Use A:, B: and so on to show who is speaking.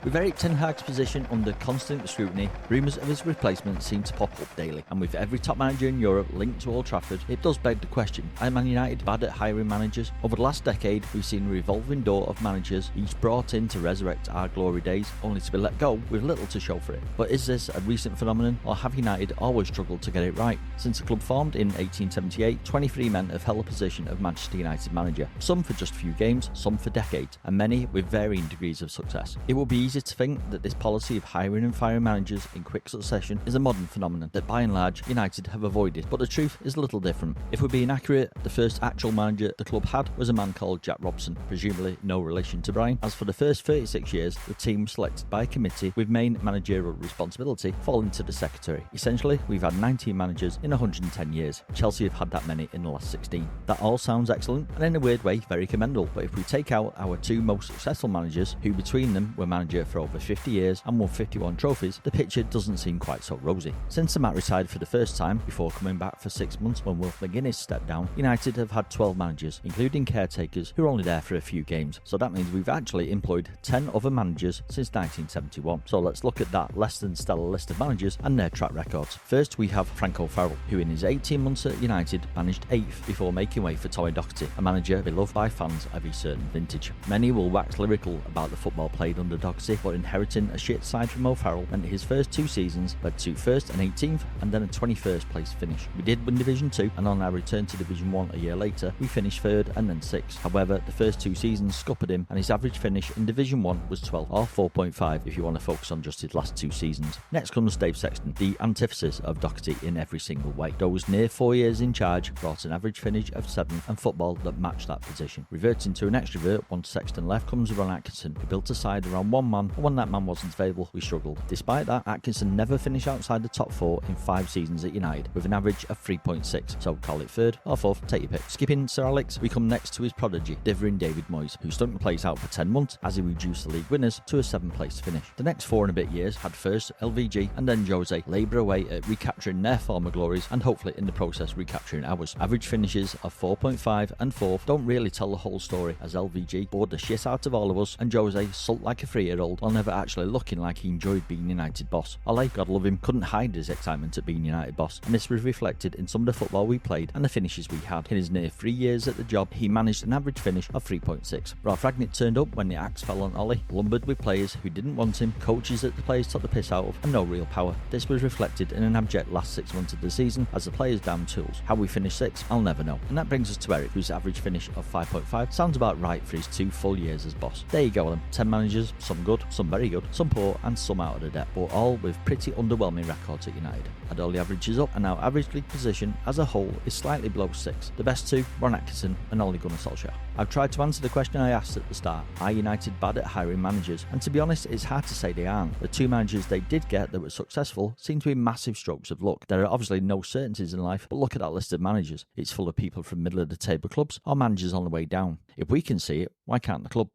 A: With Erik Ten Hag's position under constant scrutiny, rumours of his replacement seem to pop up daily, and with every top manager in Europe linked to Old Trafford, it does beg the question, are Man United bad at hiring managers? Over the last decade, we've seen a revolving door of managers, each brought in to resurrect our glory days, only to be let go with little to show for it. But is this a recent phenomenon, or have United always struggled to get it right? Since the club formed in 1878, 23 men have held the position of Manchester United manager, some for just a few games, some for decades, and many with varying degrees of success. It would be easy to think that this policy of hiring and firing managers in quick succession is a modern phenomenon that by and large United have avoided, but the truth is a little different. If we're being accurate, the first actual manager the club had was a man called Jack Robson, presumably no relation to Brian, as for the first 36 years the team was selected by a committee with main managerial responsibility falling to the secretary. Essentially, we've had 19 managers in 110 years. Chelsea have had that many in the last 16. That all sounds excellent and in a weird way very commendable, but if we take out our two most successful managers, who between them were manager for over 50 years and won 51 trophies, the picture doesn't seem quite so rosy. Since the Matt retired for the first time, before coming back for 6 months when Wilf McGuinness stepped down, United have had 12 managers, including caretakers who are only there for a few games. So that means we've actually employed 10 other managers since 1971. So let's look at that less than stellar list of managers and their track records. First, we have Frank O'Farrell, who in his 18 months at United managed 8th before making way for Tommy Docherty, a manager beloved by fans of a certain vintage. Many will wax lyrical about the football played under Docherty, but inheriting a shit side from O'Farrell meant his first 2 seasons led to first and 18th and then a 21st place finish. We did win Division 2, and on our return to Division 1 a year later, we finished 3rd and then 6th. However, the first 2 seasons scuppered him, and his average finish in Division 1 was 12th, or 4.5 if you want to focus on just his last 2 seasons. Next comes Dave Sexton, the antithesis of Docherty in every single way. Those near 4 years in charge brought an average finish of 7th and football that matched that position. Reverting to an extrovert once Sexton left comes Ron Atkinson, who built a side around one man, and when that man wasn't available, we struggled. Despite that, Atkinson never finished outside the top 4 in 5 seasons at United, with an average of 3.6, so call it 3rd or 4th, take your pick. Skipping Sir Alex, we come next to his prodigy, Divering David Moyes, who stunk the place out for 10 months as he reduced the league winners to a 7th place finish. The next 4 and a bit years had first LVG and then Jose labour away at recapturing their former glories and hopefully in the process recapturing ours. Average finishes of 4.5 and 4th don't really tell the whole story, as LVG bored the shit out of all of us and Jose sulked like a 3-year-old while never actually looking like he enjoyed being United boss. Ole, God love him, couldn't hide his excitement at being United boss, and this was reflected in some of the football we played and the finishes we had. In his near 3 years at the job, he managed an average finish of 3.6. Ralph Ragnick turned up when the axe fell on Ole, lumbered with players who didn't want him, coaches that the players took the piss out of, and no real power. This was reflected in an abject last 6 months of the season as the players downed tools. How we finished 6th, I'll never know. And that brings us to Erik, whose average finish of 5.5 sounds about right for his 2 full years as boss. There you go then, 10 managers, some good, some very good, some poor, and some out of the depth, but all with pretty underwhelming records at United. Adoli averages up, and our average league position as a whole is slightly below 6th. The best 2, Ron Atkinson and Ole Gunnar Solskjaer. I've tried to answer the question I asked at the start, are United bad at hiring managers? And to be honest, it's hard to say they aren't. The 2 managers they did get that were successful seem to be massive strokes of luck. There are obviously no certainties in life, but look at that list of managers. It's full of people from middle of the table clubs or managers on the way down. If we can see it, why can't the club?